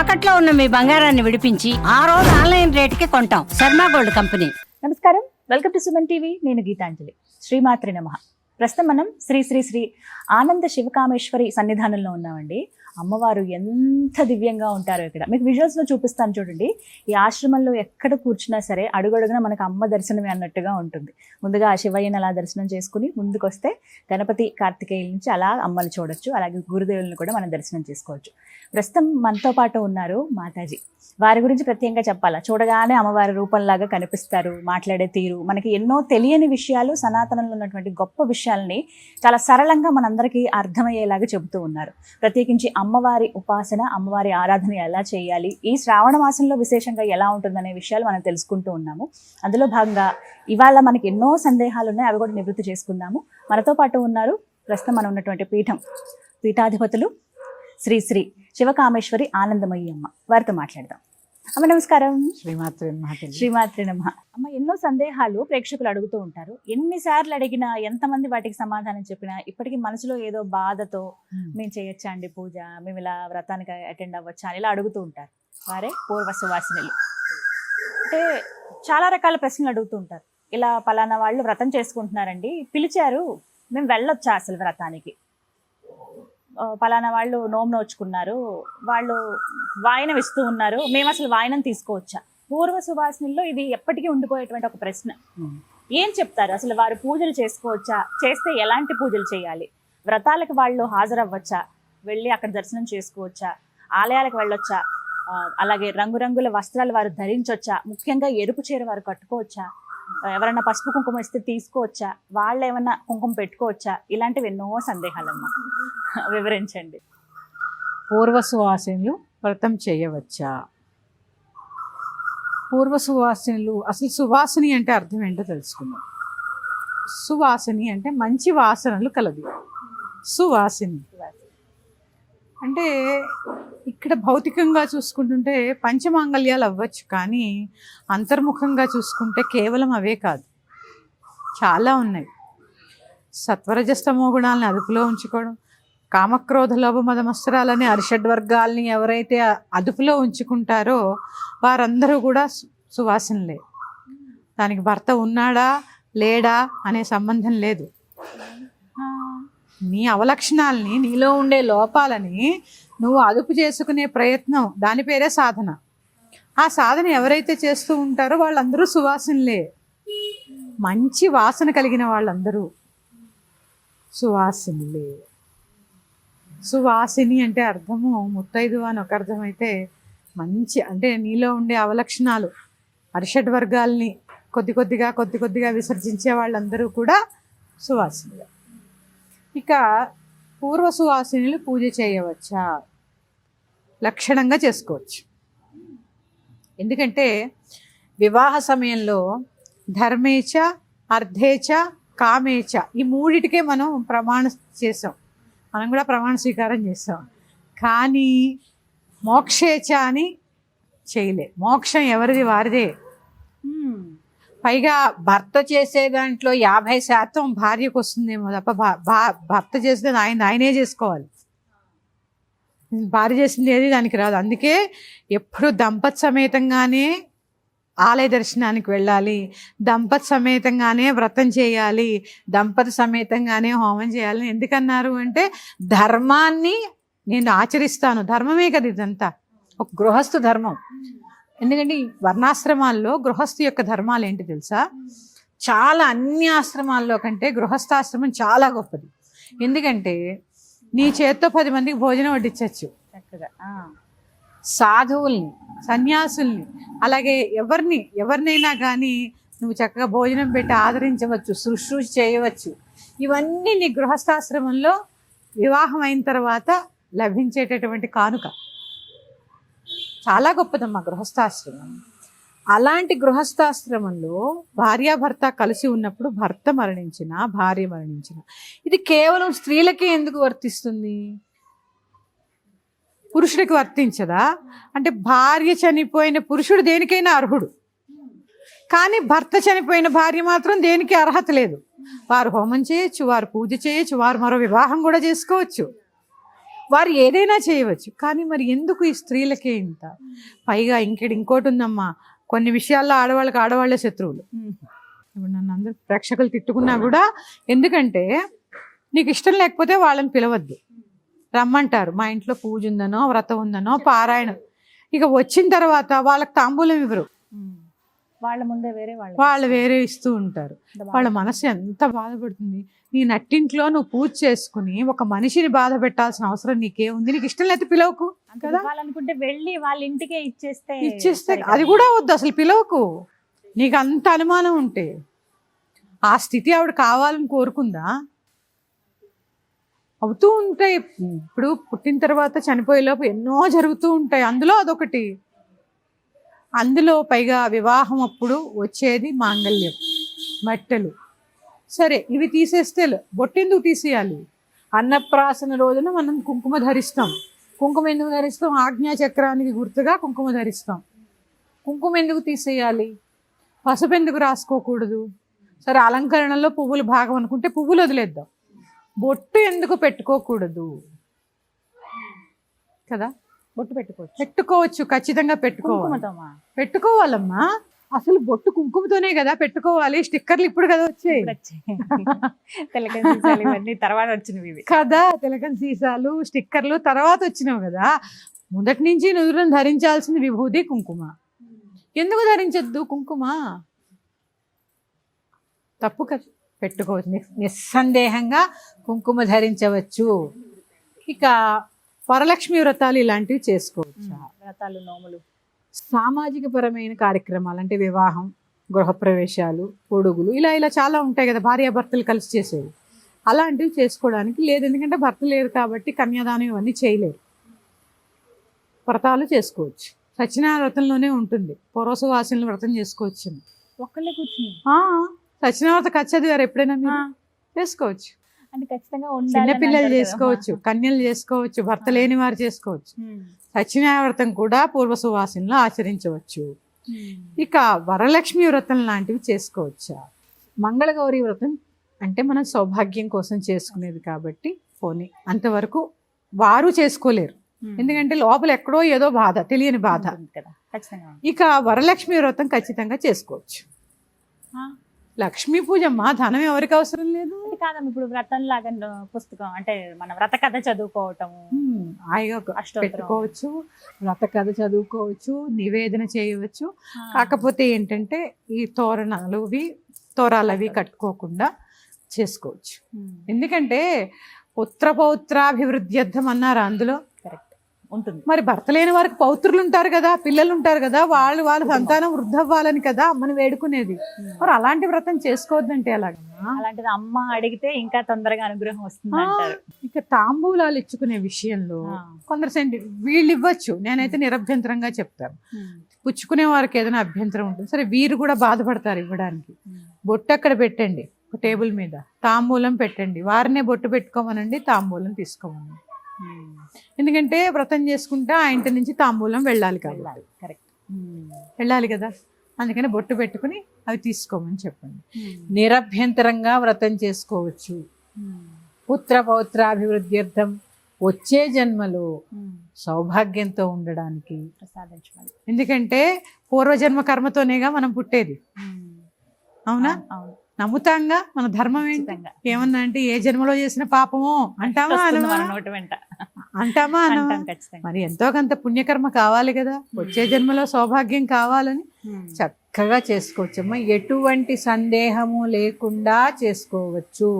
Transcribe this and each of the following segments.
తాకట్లో ఉన్న మీ బంగారాన్ని విడిపించి ఆ రోజు ఆన్లైన్ రేటుకి కొంటాం. Sharma gold company. నమస్కారం, వెల్కమ్ టు సుమన్ టీవీ. నేను గీతాంజలి. శ్రీమాత్రి నమః. ప్రస్తుతం మనం శ్రీ శ్రీ శ్రీ ఆనంద శివకామేశ్వరి సన్నిధానంలో ఉన్నామండి. అమ్మవారు ఎంత దివ్యంగా ఉంటారో ఇక్కడ మీకు విజువల్స్లో చూపిస్తాను చూడండి. ఈ ఆశ్రమంలో ఎక్కడ కూర్చున్నా సరే అడుగడుగున మనకు అమ్మ దర్శనమే అన్నట్టుగా ఉంటుంది. ముందుగా ఆ శివయ్యని అలా దర్శనం చేసుకుని ముందుకు వస్తే గణపతి కార్తికేయుల నుంచి అలా అమ్మని చూడొచ్చు. అలాగే గురుదేవులను కూడా మనం దర్శనం చేసుకోవచ్చు. ప్రస్తుతం మనతో పాటు ఉన్నారు మాతాజీ. వారి గురించి ప్రత్యేకంగా చెప్పాలా, చూడగానే అమ్మవారి రూపంలాగా కనిపిస్తారు. మాట్లాడే తీరు, మనకి ఎన్నో తెలియని విషయాలు, సనాతనంలో ఉన్నటువంటి గొప్ప విషయాల్ని చాలా సరళంగా మనందరికీ అర్థమయ్యేలాగా చెబుతూ ఉన్నారు. ప్రత్యేకించి అమ్మవారి ఉపాసన, అమ్మవారి ఆరాధన ఎలా చేయాలి, ఈ శ్రావణ మాసంలో విశేషంగా ఎలా ఉంటుందనే విషయాలు మనం తెలుసుకుంటూ ఉన్నాము. అందులో భాగంగా ఇవాళ మనకి ఎన్నో సందేహాలు ఉన్నాయి, అవి కూడా నివృత్తి చేసుకుందాము. మనతో పాటు ఉన్నారు ప్రస్తుతం మనం ఉన్నటువంటి పీఠాధిపతులు శ్రీ శ్రీ శివకామేశ్వరి ఆనందమయ్యి అమ్మ. వారితో మాట్లాడదాం. అమ్మ నమస్కారం. శ్రీమాత్రి నమః. అమ్మ, ఎన్నో సందేహాలు ప్రేక్షకులు అడుగుతూ ఉంటారు. ఎన్నిసార్లు అడిగినా, ఎంతమంది వాటికి సమాధానం చెప్పినా ఇప్పటికీ మనసులో ఏదో బాధతో మేము చేయొచ్చా అండి పూజ, మేము ఇలా వ్రతానికి అటెండ్ అవ్వచ్చా అని ఇలా అడుగుతూ ఉంటారు. వారే పూర్వ సువాసినులు. అంటే చాలా రకాల ప్రశ్నలు అడుగుతూ ఉంటారు. ఇలా పలానా వాళ్ళు వ్రతం చేసుకుంటున్నారండి, పిలిచారు, మేము వెళ్ళొచ్చా అసలు వ్రతానికి? పలానా వాళ్ళు నోము నోచుకున్నారు, వాళ్ళు వాయనం ఇస్తూ ఉన్నారు, మేము అసలు వాయనం తీసుకోవచ్చా? పూర్వ సువాసినుల్లో ఇది ఎప్పటికీ ఉండిపోయేటువంటి ఒక ప్రశ్న. ఏం చెప్తారు అసలు? వారు పూజలు చేసుకోవచ్చా? చేస్తే ఎలాంటి పూజలు చేయాలి? వ్రతాలకు వాళ్ళు హాజరవ్వచ్చా? వెళ్ళి అక్కడ దర్శనం చేసుకోవచ్చా? ఆలయాలకు వెళ్ళొచ్చా? అలాగే రంగురంగుల వస్త్రాలు వారు ధరించవచ్చా? ముఖ్యంగా ఎరుపు చీర వారు కట్టుకోవచ్చా? ఎవరైనా పసుపు కుంకుమ ఇస్తే తీసుకోవచ్చా? వాళ్ళు ఏమన్నా కుంకుమ పెట్టుకోవచ్చా? ఇలాంటివి ఎన్నో సందేహాలమ్మా, వివరించండి. పూర్వ సువాసినులు వ్రతం చేయవచ్చా? పూర్వ సువాసినులు, అసలు సువాసిని అంటే అర్థం ఏంటో తెలుసుకుందాం. సువాసిని అంటే మంచి వాసనలు కలది. సువాసిని అంటే ఇక్కడ భౌతికంగా చూసుకుంటుంటే పంచమాంగళ్యాలు అవ్వచ్చు, కానీ అంతర్ముఖంగా చూసుకుంటే కేవలం అవే కాదు, చాలా ఉన్నాయి. సత్వరజస్తమో గుణాలని అదుపులో ఉంచుకోవడం, కామక్రోధ లోభ మదమత్సరాలని అరిషడ్వర్గాల్ని ఎవరైతే అదుపులో ఉంచుకుంటారో వారందరూ కూడా సువాసనలే. దానికి భర్త ఉన్నాడా లేడా అనే సంబంధం లేదు. నీ అవలక్షణాలని, నీలో ఉండే లోపాలని నువ్వు అదుపు చేసుకునే ప్రయత్నం, దాని పేరే సాధన. ఆ సాధన ఎవరైతే చేస్తూ ఉంటారో వాళ్ళందరూ సువాసనలే. మంచి వాసన కలిగిన వాళ్ళందరూ సువాసినులే. సువాసిని అంటే అర్థము ముత్తైదు అని ఒక అర్థం అయితే, మంచి అంటే నీలో ఉండే అవలక్షణాలు, అరిషడ్ వర్గాల్ని కొద్ది కొద్దిగా విసర్జించే వాళ్ళందరూ కూడా సువాసినులే. ఇక పూర్వ సువాసినులు పూజ చేయవచ్చా? లక్షణంగా చేసుకోవచ్చు. ఎందుకంటే వివాహ సమయంలో ధర్మేచ, అర్థేచ, కామేచ ఈ మూడిటికే మనం ప్రమాణ చేసాం. మనం కూడా ప్రమాణ స్వీకారం చేసాం. కానీ మోక్షేచ అని చేయలే. మోక్షం ఎవరిది వారిదే. పైగా భర్త చేసే దాంట్లో 50% భార్యకు వస్తుందేమో తప్ప భర్త చేసేది ఆయనే చేసుకోవాలి. భార్య చేసింది ఏది దానికి రాదు. అందుకే ఎప్పుడు దంపతి సమేతంగానే ఆలయ దర్శనానికి వెళ్ళాలి, దంపతి సమేతంగానే వ్రతం చేయాలి, దంపతి సమేతంగానే హోమం చేయాలని ఎందుకన్నారు అంటే, ధర్మాన్ని నేను ఆచరిస్తాను. ధర్మమే కదా ఇదంతా, ఒక గృహస్థు ధర్మం. ఎందుకంటే ఈ వర్ణాశ్రమాల్లో గృహస్థు యొక్క ధర్మాలు ఏంటి తెలుసా? చాలా అన్ని ఆశ్రమాల్లో కంటే గృహస్థాశ్రమం చాలా గొప్పది. ఎందుకంటే నీ చేత్తో 10 మందికి భోజనం వడ్డించవచ్చు చక్కగా. సాధువుల్ని, సన్యాసుల్ని, అలాగే ఎవరినైనా కానీ నువ్వు చక్కగా భోజనం పెట్టి ఆదరించవచ్చు, శుశ్రూష చేయవచ్చు. ఇవన్నీ నీ గృహస్థాశ్రమంలో వివాహం అయిన తర్వాత లభించేటటువంటి కానుక. చాలా గొప్పదమ్మా గృహస్థాశ్రమం. అలాంటి గృహస్థాశ్రమంలో భార్యాభర్త కలిసి ఉన్నప్పుడు భర్త మరణించిన, భార్య మరణించిన, ఇది కేవలం స్త్రీలకే ఎందుకు వర్తిస్తుంది? పురుషుడికి వర్తించదా? అంటే భార్య చనిపోయిన పురుషుడు దేనికైనా అర్హుడు, కానీ భర్త చనిపోయిన భార్య మాత్రం దేనికి అర్హత లేదు. వారు హోమం చేయొచ్చు, వారు పూజ చేయొచ్చు, వారు మరో వివాహం కూడా చేసుకోవచ్చు. వారు ఏదైనా చేయవచ్చు. కానీ మరి ఎందుకు ఈ స్త్రీలకే ఇంత? పైగా ఇంకోటి ఉందమ్మా, కొన్ని విషయాల్లో ఆడవాళ్ళే శత్రువులు. ఇప్పుడు నన్ను అందరు ప్రేక్షకులు తిట్టుకున్నా కూడా, ఎందుకంటే నీకు ఇష్టం లేకపోతే వాళ్ళని పిలవద్దు, రమ్మంటారు. మా ఇంట్లో పూజ ఉందనో, వ్రతం ఉందనో, పారాయణం. ఇక వచ్చిన తర్వాత వాళ్ళకి తాంబూలం ఇవ్వరు, వాళ్ళ ముందే వాళ్ళు వేరే ఇస్తూ ఉంటారు. వాళ్ళ మనసు ఎంత బాధపడుతుంది. నీ నట్టింట్లో నువ్వు పూజ చేసుకుని ఒక మనిషిని బాధ పెట్టాల్సిన అవసరం నీకేముంది? నీకు ఇష్టం లేకపోతే పిలవకు కదా. అనుకుంటే వెళ్ళి వాళ్ళ ఇంటికే ఇచ్చేస్తే అది కూడా వద్దు, అసలు పిలవకు. నీకు అంత అనుమానం ఉంటే ఆ స్థితి ఆవిడ కావాలని కోరుకుందా? అవుతూ ఉంటాయి. ఇప్పుడు పుట్టిన తర్వాత చనిపోయేలోపు ఎన్నో జరుగుతూ ఉంటాయి, అందులో అదొకటి. అందులో పైగా వివాహం అప్పుడు వచ్చేది మాంగళ్యం, బట్టలు. సరే, ఇవి తీసేస్తే బొట్టెందుకు తీసేయాలి? అన్నప్రాసన రోజున మనం కుంకుమ ధరిస్తాం. కుంకుమ ఎందుకు ధరిస్తాం? ఆజ్ఞాచక్రానికి గుర్తుగా కుంకుమ ధరిస్తాం. కుంకుమ ఎందుకు తీసేయాలి? పసుపు ఎందుకు రాసుకోకూడదు? సరే, అలంకరణలో పువ్వులు భాగం అనుకుంటే పువ్వులు వదిలేద్దాం. బొట్టు ఎందుకు పెట్టుకోకూడదు కదా? బొట్టు పెట్టుకోవచ్చు, ఖచ్చితంగా పెట్టుకోవాలమ్మా. అసలు బొట్టు కుంకుమతోనే కదా పెట్టుకోవాలి. స్టిక్కర్లు ఇప్పుడు కదా వచ్చాయి తర్వాత వచ్చినవి కదా. తిలకం సీసాలు, స్టిక్కర్లు తర్వాత వచ్చినవి కదా. మొదటి నుంచి నుదురును ధరించాల్సింది విభూది, కుంకుమ. ఎందుకు ధరించద్దు కుంకుమ? తప్పు కదా. పెట్టుకోవచ్చు, నిస్సందేహంగా కుంకుమ ధరించవచ్చు. ఇక వరలక్ష్మి వ్రతాలు ఇలాంటివి చేసుకోవచ్చు. వ్రతాలు, నోములు, సామాజిక పరమైన కార్యక్రమాలు అంటే వివాహం, గృహప్రవేశాలు, పొడుగులు, ఇలా చాలా ఉంటాయి కదా, భార్యాభర్తలు కలిసి చేసేవి. అలాంటివి చేసుకోవడానికి లేదు, ఎందుకంటే భర్త లేరు కాబట్టి కన్యాదానం ఇవన్నీ చేయలేరు. వ్రతాలు చేసుకోవచ్చు. సత్యనారాయణ వ్రతంలోనే ఉంటుంది, పూర్వసువాసినులు వ్రతం చేసుకోవచ్చు. ఒక్కళ్ళే కూర్చుని సత్యనారాయణ వ్రత కథ చదివారు ఎప్పుడైనా? మీరు చేసుకోవచ్చు. అంటే ఖచ్చితంగా చిన్నపిల్లలు చేసుకోవచ్చు, కన్యలు చేసుకోవచ్చు, భర్త లేని వారు చేసుకోవచ్చు. సత్యనారాయణ వ్రతం కూడా పూర్వ సువాసినులు ఆచరించవచ్చు. ఇక వరలక్ష్మి వ్రతం లాంటివి చేసుకోవచ్చా? మంగళగౌరి వ్రతం అంటే మనం సౌభాగ్యం కోసం చేసుకునేది కాబట్టి పోనీ అంతవరకు వారు చేసుకోలేరు, ఎందుకంటే లోపల ఎక్కడో ఏదో బాధ, తెలియని బాధ. ఇక వరలక్ష్మి వ్రతం ఖచ్చితంగా చేసుకోవచ్చు. లక్ష్మీ పూజమ్మా, ధనం ఎవరికి అవసరం లేదు కాదమ్మా. ఇప్పుడు వ్రతం లాగా పుస్తకం అంటే మన వ్రత కథ చదువుకోవటము, పెట్టుకోవచ్చు, వ్రత కథ చదువుకోవచ్చు, నివేదన చేయవచ్చు. కాకపోతే ఏంటంటే ఈ తోరాలు అవి కట్టుకోకుండా చేసుకోవచ్చు. ఎందుకంటే పుత్రపౌత్రాభివృద్ధ్యర్థం అన్నారు అందులో, ఉంటుంది. మరి భర్త లేని వారికి పౌత్రులు ఉంటారు కదా, పిల్లలు ఉంటారు కదా, వాళ్ళ సంతానం వృద్ధవ్వాలని కదా అమ్మని వేడుకునేది. మరి అలాంటి వ్రతం చేసుకోవద్దంటే ఎలాగమ్మా? అలాంటిది అమ్మ అడిగితే ఇంకా తొందరగా అనుగ్రహం వస్తుంది అంటారు. ఇక తాంబూలాలు ఇచ్చుకునే విషయంలో కొందరు వీళ్ళు ఇవ్వచ్చు, నేనైతే నిరభ్యంతరంగా చెప్తాను. పుచ్చుకునే వారికి ఏదైనా అభ్యంతరం ఉంటుంది, సరే వీరు కూడా బాధపడతారు ఇవ్వడానికి. బొట్టు అక్కడ పెట్టండి, ఒక టేబుల్ మీద తాంబూలం పెట్టండి, వారినే బొట్టు పెట్టుకోమనండి, తాంబూలం తీసుకోమనండి. ఎందుకంటే వ్రతం చేసుకుంటే ఆ ఇంటి నుంచి తాంబూలం వెళ్ళాలి కాబట్టి, కరెక్ట్, వెళ్ళాలి కదా. అందుకని బొట్టు పెట్టుకుని అవి తీసుకోమని చెప్పండి. నిరభ్యంతరంగా వ్రతం చేసుకోవచ్చు. పుత్ర పౌత్రాభివృద్ధ్యర్థం, వచ్చే జన్మలో సౌభాగ్యంతో ఉండడానికి ప్రసాదించమని. ఎందుకంటే పూర్వజన్మ కర్మతోనేగా మనం పుట్టేది, అవునా? నమ్ముతాంగా. మన ధర్మం ఏంటి? ఏమన్నా అంటే ఏ జన్మలో చేసిన పాపమో అంటామా అంటామా? మరి ఎంతో కొంత పుణ్యకర్మ కావాలి కదా, వచ్చే జన్మలో సౌభాగ్యం కావాలని చక్కగా చేసుకోవచ్చమ్మా. ఎటువంటి సందేహము లేకుండా చేసుకోవచ్చు.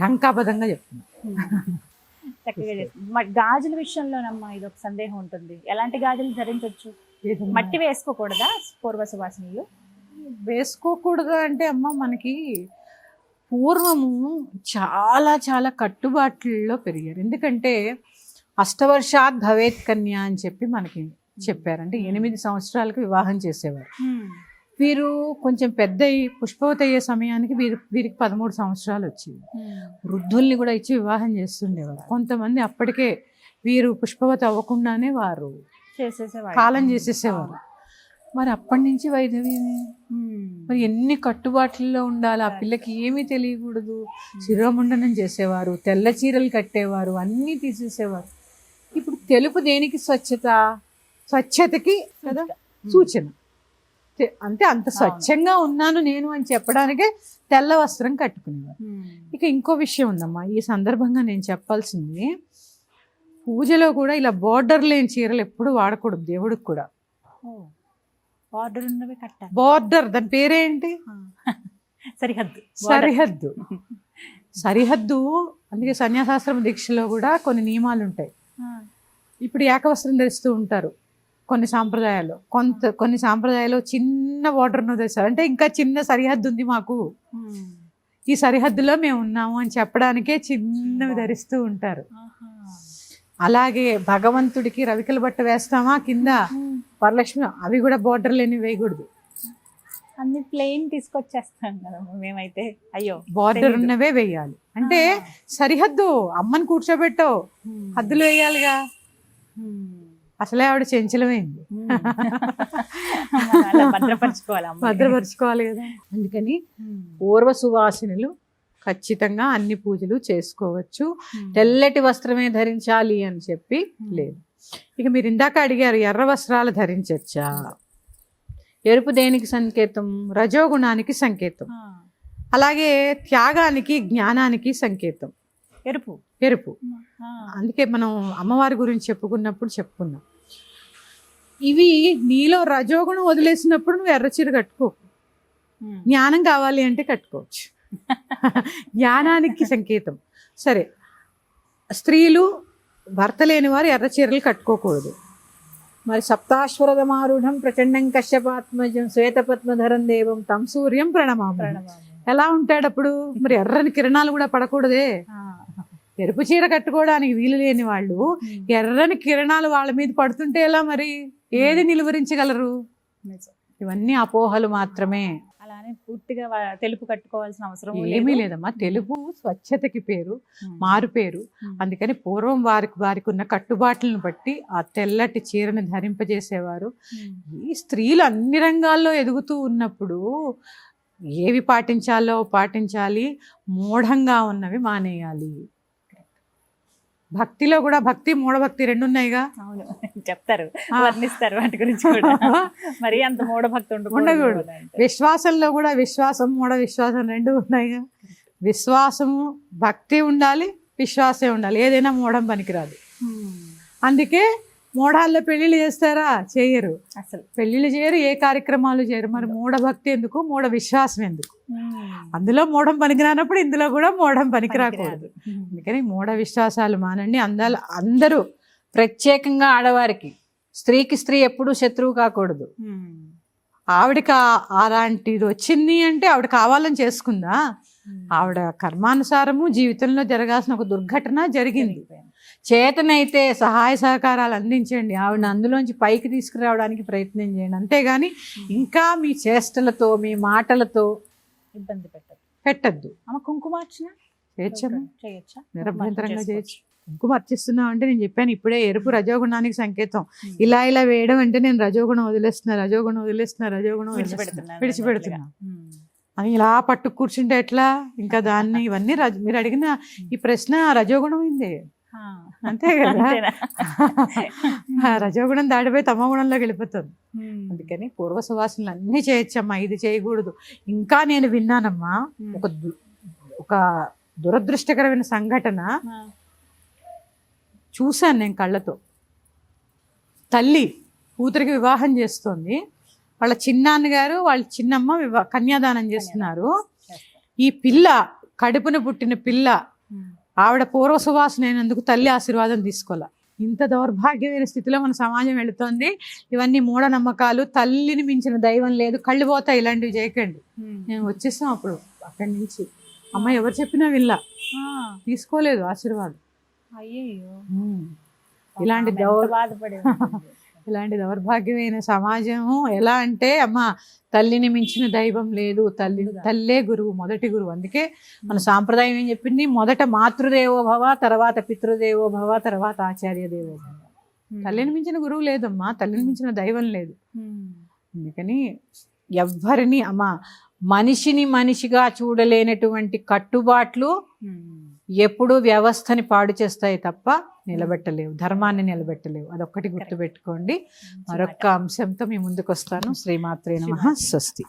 ఢంకాబద్ధంగా చెప్తున్నా. గాజుల విషయంలోనమ్మా ఇది ఒక సందేహం ఉంటుంది. ఎలాంటి గాజులు ధరించవచ్చు? మట్టి వేసుకోకూడదా పూర్వ సువాసినులు? వేసుకోకూడదు అంటే అమ్మ, మనకి పూర్వము చాలా చాలా కట్టుబాట్లలో పెరిగారు. ఎందుకంటే అష్టవర్షాత్ భవేత్ కన్య అని చెప్పి మనకి చెప్పారంటే 8 సంవత్సరాలకు వివాహం చేసేవారు. వీరు కొంచెం పెద్ద పుష్పవతి అయ్యే సమయానికి వీరికి 13 సంవత్సరాలు వచ్చేవి. వృద్ధుల్ని కూడా ఇచ్చి వివాహం చేస్తుండేవారు. కొంతమంది అప్పటికే వీరు పుష్పవతి అవ్వకుండానే వారు కాలం చేసేసేవారు. మరి అప్పటి నుంచి వైధవ్యమే. మరి ఎన్ని కట్టుబాట్లలో ఉండాలి, ఆ పిల్లకి ఏమీ తెలియకూడదు. శిరోముండనం చేసేవారు, తెల్ల చీరలు కట్టేవారు, అన్నీ తీసేసేవారు. ఇప్పుడు తెలుపు దేనికి? స్వచ్ఛతకి కదా సూచన. అంటే అంత స్వచ్ఛంగా ఉన్నాను నేను అని చెప్పడానికే తెల్ల వస్త్రం కట్టుకునేవారు. ఇక ఇంకో విషయం ఉందమ్మా, ఈ సందర్భంగా నేను చెప్పాల్సింది, పూజలో కూడా ఇలా బోర్డర్ లేని చీరలు ఎప్పుడు వాడకూడదు. దేవుడికి కూడా బార్డర్ ఉన్నవి కట్టాలి. బోర్డర్, దాని పేరేంటి? సరిహద్దు. సరిహద్దు. సరిహద్దు. అందుకే సన్యాసాశ్రమ దీక్షలో కూడా కొన్ని నియమాలు ఉంటాయి. ఇప్పుడు ఏకవస్త్రం ధరిస్తూ ఉంటారు కొన్ని సాంప్రదాయాల్లో. కొన్ని సాంప్రదాయాల్లో చిన్న బోర్డర్ను ధరిస్తారు. అంటే ఇంకా చిన్న సరిహద్దు ఉంది మాకు, ఈ సరిహద్దులో మేము ఉన్నాము అని చెప్పడానికే చిన్నవి ధరిస్తూ ఉంటారు. అలాగే భగవంతుడికి రవికల బట్ట వేస్తామా కింద, వరలక్ష్మి, అవి కూడా బోర్డర్ లేని వేయకూడదు. అన్ని ప్లెయిన్ తీసుకొచ్చేస్తాం కదా మేమైతే. అయ్యో, బోర్డర్ ఉన్నవే వేయాలి. అంటే సరిహద్దు, అమ్మని కూర్చోబెట్టో హద్దులు వేయాలిగా. అసలే ఆవిడ చెంచలమైంది, భద్రపరచుకోవాలి కదా. అందుకని పూర్వ సువాసినులు ఖచ్చితంగా అన్ని పూజలు చేసుకోవచ్చు. తెల్లటి వస్త్రమే ధరించాలి అని చెప్పి లేదు. ఇక మీరు ఇందాక అడిగారు ఎర్ర వస్త్రాలు ధరించచ్చా? ఎరుపు దేనికి సంకేతం? రజోగుణానికి సంకేతం. అలాగే త్యాగానికి, జ్ఞానానికి సంకేతం ఎరుపు. అందుకే మనం అమ్మవారి గురించి చెప్పుకున్నాం. ఇవి నీలో రజోగుణం వదిలేసినప్పుడు నువ్వు ఎర్ర చీర కట్టుకో. జ్ఞానం కావాలి అంటే కట్టుకోవచ్చు. జ్ఞానానికి సంకేతం. సరే, స్త్రీలు భర్త లేని వారు ఎర్ర చీరలు కట్టుకోకూడదు. మరి సప్తాశ్వరథమారూఢం ప్రచండం కశ్యపాత్మజం శ్వేతపద్మధరం దేవం తం సూర్యం ప్రణమామి. ఎలా ఉంటాడు అప్పుడు? మరి ఎర్రని కిరణాలు కూడా పడకూడదే. ఎరుపు చీర కట్టుకోవడానికి వీలు లేని వాళ్ళు ఎర్రని కిరణాలు వాళ్ళ మీద పడుతుంటే ఎలా? మరి ఏది నిలువరించగలరు? ఇవన్నీ అపోహలు మాత్రమే. అలానే పూర్తిగా తెలుపు కట్టుకోవాల్సిన అవసరం ఏమీ లేదమ్మా. తెలుపు స్వచ్ఛతకి పేరు, మారు పేరు. అందుకని పూర్వం వారికి ఉన్న కట్టుబాట్లను బట్టి ఆ తెల్లటి చీరను ధరింపజేసేవారు. ఈ స్త్రీలు అన్ని రంగాల్లో ఎదుగుతూ ఉన్నప్పుడు ఏవి పాటించాలో పాటించాలి, మూఢంగా ఉన్నవి మానేయాలి. భక్తిలో కూడా భక్తి, మూఢభక్తి రెండు ఉన్నాయిగా. అవును, చెప్తారు, వర్ణిస్తారు వాటి గురించి కూడా. మరి అంత మూఢభక్తి ఉండకూడదు. విశ్వాసంలో కూడా విశ్వాసం, మూఢ విశ్వాసం రెండు ఉన్నాయిగా. విశ్వాసము, భక్తి ఉండాలి, విశ్వాసం ఉండాలి. ఏదైనా మూఢం పనికిరాదు. అందుకే మూఢాల్లో పెళ్లిళ్ళు చేస్తారా? చేయరు. అసలు పెళ్లిళ్ళు చేయరు, ఏ కార్యక్రమాలు చేయరు. మరి మూఢభక్తి ఎందుకు, మూఢ విశ్వాసం ఎందుకు? అందులో మూఢం పనికిరానప్పుడు ఇందులో కూడా మూఢం పనికిరాకూడదు. అందుకని మూఢ విశ్వాసాలు మానండి. అందరూ, ప్రత్యేకంగా ఆడవారికి, స్త్రీకి స్త్రీ ఎప్పుడూ శత్రువు కాకూడదు. ఆవిడకి అలాంటిది వచ్చింది అంటే ఆవిడ కావాలని చేసుకుందా? ఆవిడ కర్మానుసారము జీవితంలో జరగాల్సిన ఒక దుర్ఘటన జరిగింది. చేతనైతే సహాయ సహకారాలు అందించండి, ఆవిడని అందులోంచి పైకి తీసుకురావడానికి ప్రయత్నం చేయండి. అంతేగాని ఇంకా మీ చేష్టలతో, మీ మాటలతో ఇబ్బంది పెట్టద్దు. కుంకుమార్చన చేయొచ్చా? నిరభ్యంతరంగా చేయొచ్చు. కుంకుమ అర్చిస్తున్నావు అంటే నేను చెప్పాను ఇప్పుడే, ఎరుపు రజోగుణానికి సంకేతం. ఇలా వేయడం అంటే నేను రజోగుణం వదిలేస్తున్నా విడిచిపెడుతున్నా అని ఇలా పట్టు కూర్చుంటే ఎట్లా? ఇంకా దాన్ని ఇవన్నీ మీరు అడిగిన ఈ ప్రశ్న రజోగుణం అయింది అంతే కదా. రజోగుణం దాడిపోయి తమ గుణంలోకి వెళ్ళిపోతుంది. అందుకని పూర్వ సువాసనలు అన్నీ చేయొచ్చమ్మా, ఇది చేయకూడదు. ఇంకా నేను విన్నానమ్మా ఒక దురదృష్టకరమైన సంఘటన చూశాను నేను కళ్ళతో. తల్లి కూతురికి వివాహం చేస్తోంది. వాళ్ళ చిన్నాన్నగారు, వాళ్ళ చిన్నమ్మ కన్యాదానం చేస్తున్నారు. ఈ పిల్ల, కడుపున పుట్టిన పిల్ల, ఆవిడ పూర్వ సువాసన అయినందుకు తల్లి ఆశీర్వాదం తీసుకోలే. ఇంత దౌర్భాగ్యమైన స్థితిలో మన సమాజం వెళుతోంది. ఇవన్నీ మూఢనమ్మకాలు. తల్లిని మించిన దైవం లేదు. కళ్ళు పోతాయి ఇలాంటివి చేయకండి. నేను వచ్చేసాం అప్పుడు అక్కడి నుంచి. అమ్మ ఎవరు చెప్పినా విల్లా, తీసుకోలేదు ఆశీర్వాదం. ఇలాంటి దౌర్భాగ్యమైన సమాజము ఎలా అంటే, అమ్మ తల్లిని మించిన దైవం లేదు, తల్లే గురువు, మొదటి గురువు. అందుకే మన సాంప్రదాయం ఏం చెప్పింది? మొదట మాతృదేవో భవ, తర్వాత పితృదేవో భవ, తర్వాత ఆచార్య దేవో భవ. తల్లిని మించిన గురువు లేదమ్మా, తల్లిని మించిన దైవం లేదు. అందుకని ఎవ్వరిని మనిషిని మనిషిగా చూడలేనటువంటి కట్టుబాట్లు ఎప్పుడూ వ్యవస్థని పాడు చేస్తాయి తప్ప నిలబెట్టలేవు, ధర్మాన్ని నిలబెట్టలేవు. అదొక్కటి గుర్తుపెట్టుకోండి. మరొక అంశంతో మీ ముందుకు వస్తాను. శ్రీమాత్రే నమః. స్వస్తి.